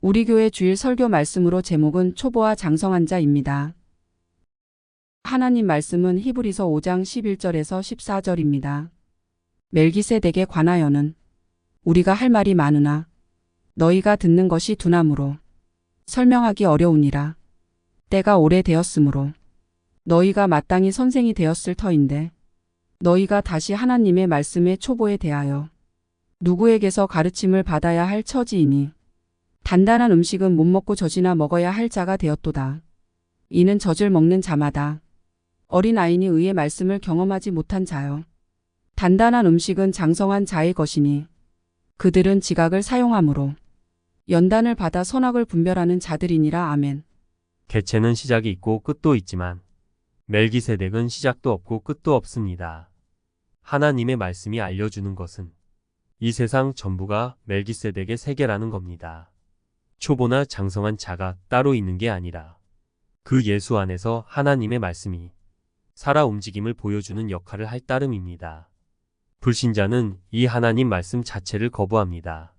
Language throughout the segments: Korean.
우리 교회 주일 설교 말씀으로 제목은 초보와 장성한 자입니다. 하나님 말씀은 히브리서 5장 11절에서 14절입니다. 멜기세덱에 관하여는 우리가 할 말이 많으나 너희가 듣는 것이 둔함으로 설명하기 어려우니라. 때가 오래되었으므로 너희가 마땅히 선생이 되었을 터인데 너희가 다시 하나님의 말씀의 초보에 대하여 누구에게서 가르침을 받아야 할 처지이니 단단한 음식은 못 먹고 젖이나 먹어야 할 자가 되었도다. 이는 젖을 먹는 자마다 어린 아이니 의의 말씀을 경험하지 못한 자요. 단단한 음식은 장성한 자의 것이니 그들은 지각을 사용함으로 연단을 받아 선악을 분별하는 자들이니라. 아멘. 개체는 시작이 있고 끝도 있지만 멜기세덱은 시작도 없고 끝도 없습니다. 하나님의 말씀이 알려주는 것은 이 세상 전부가 멜기세덱의 세계라는 겁니다. 초보나 장성한 자가 따로 있는 게 아니라 그 예수 안에서 하나님의 말씀이 살아 움직임을 보여주는 역할을 할 따름입니다. 불신자는 이 하나님 말씀 자체를 거부합니다.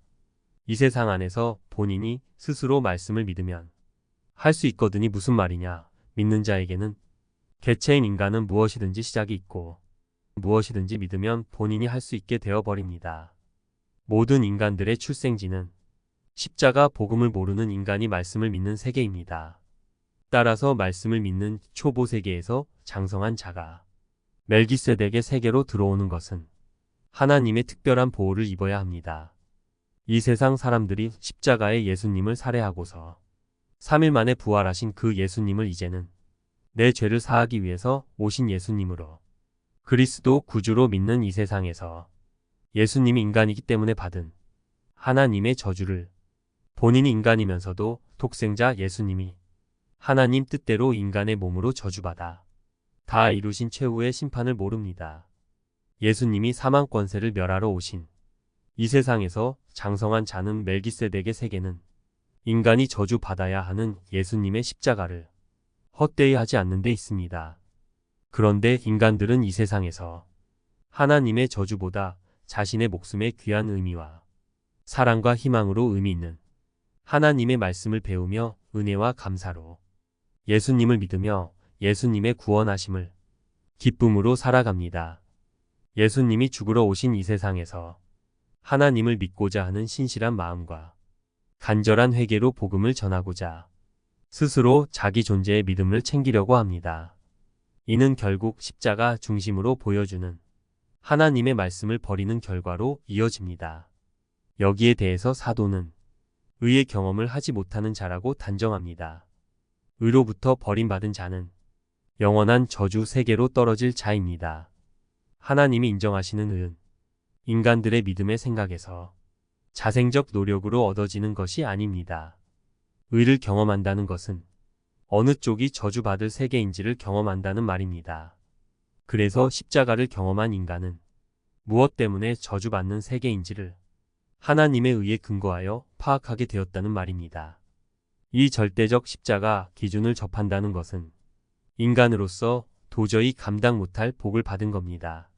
이 세상 안에서 본인이 스스로 말씀을 믿으면 할 수 있거든이 무슨 말이냐. 믿는 자에게는 개체인 인간은 무엇이든지 시작이 있고 무엇이든지 믿으면 본인이 할 수 있게 되어버립니다. 모든 인간들의 출생지는 십자가 복음을 모르는 인간이 말씀을 믿는 세계입니다. 따라서 말씀을 믿는 초보 세계에서 장성한 자가 멜기세덱의 세계로 들어오는 것은 하나님의 특별한 보호를 입어야 합니다. 이 세상 사람들이 십자가의 예수님을 살해하고서 3일 만에 부활하신 그 예수님을 이제는 내 죄를 사하기 위해서 오신 예수님으로 그리스도 구주로 믿는 이 세상에서 예수님이 인간이기 때문에 받은 하나님의 저주를 본인이 인간이면서도 독생자 예수님이 하나님 뜻대로 인간의 몸으로 저주받아 다 이루신 최후의 심판을 모릅니다. 예수님이 사망 권세를 멸하러 오신 이 세상에서 장성한 자는 멜기세덱의 세계는 인간이 저주받아야 하는 예수님의 십자가를 헛되이 하지 않는 데 있습니다. 그런데 인간들은 이 세상에서 하나님의 저주보다 자신의 목숨의 귀한 의미와 사랑과 희망으로 의미 있는 하나님의 말씀을 배우며 은혜와 감사로 예수님을 믿으며 예수님의 구원하심을 기쁨으로 살아갑니다. 예수님이 죽으러 오신 이 세상에서 하나님을 믿고자 하는 신실한 마음과 간절한 회개로 복음을 전하고자 스스로 자기 존재의 믿음을 챙기려고 합니다. 이는 결국 십자가 중심으로 보여주는 하나님의 말씀을 버리는 결과로 이어집니다. 여기에 대해서 사도는 의의 경험을 하지 못하는 자라고 단정합니다. 의로부터 버림받은 자는 영원한 저주 세계로 떨어질 자입니다. 하나님이 인정하시는 의는 인간들의 믿음의 생각에서 자생적 노력으로 얻어지는 것이 아닙니다. 의를 경험한다는 것은 어느 쪽이 저주받을 세계인지를 경험한다는 말입니다. 그래서 십자가를 경험한 인간은 무엇 때문에 저주받는 세계인지를 하나님의 의에 근거하여 파악하게 되었다는 말입니다. 이 절대적 십자가 기준을 접한다는 것은 인간으로서 도저히 감당 못할 복을 받은 겁니다.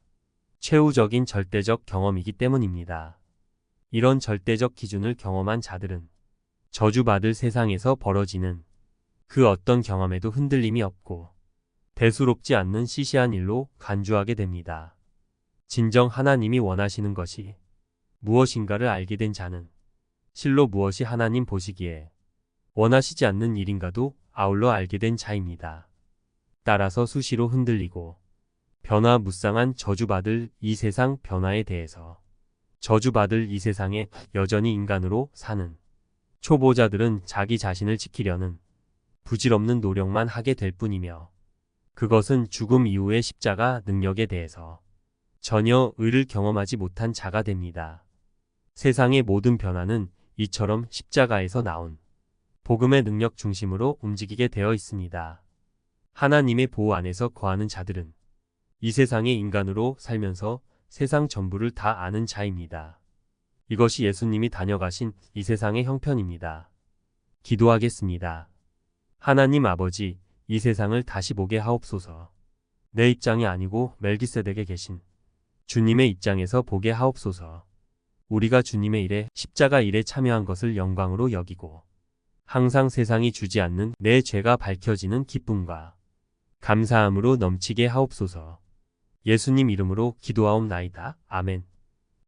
최후적인 절대적 경험이기 때문입니다. 이런 절대적 기준을 경험한 자들은 저주받을 세상에서 벌어지는 그 어떤 경험에도 흔들림이 없고 대수롭지 않는 시시한 일로 간주하게 됩니다. 진정 하나님이 원하시는 것이 무엇인가를 알게 된 자는 실로 무엇이 하나님 보시기에 원하시지 않는 일인가도 아울러 알게 된 자입니다. 따라서 수시로 흔들리고 변화무쌍한 저주받을 이 세상 변화에 대해서 저주받을 이 세상에 여전히 인간으로 사는 초보자들은 자기 자신을 지키려는 부질없는 노력만 하게 될 뿐이며 그것은 죽음 이후의 십자가 능력에 대해서 전혀 의를 경험하지 못한 자가 됩니다. 세상의 모든 변화는 이처럼 십자가에서 나온 복음의 능력 중심으로 움직이게 되어 있습니다. 하나님의 보호 안에서 거하는 자들은 이 세상의 인간으로 살면서 세상 전부를 다 아는 자입니다. 이것이 예수님이 다녀가신 이 세상의 형편입니다. 기도하겠습니다. 하나님 아버지, 이 세상을 다시 보게 하옵소서. 내 입장이 아니고 멜기세덱에 계신 주님의 입장에서 보게 하옵소서. 우리가 주님의 일에 십자가 일에 참여한 것을 영광으로 여기고 항상 세상이 주지 않는 내 죄가 밝혀지는 기쁨과 감사함으로 넘치게 하옵소서. 예수님 이름으로 기도하옵나이다. 아멘.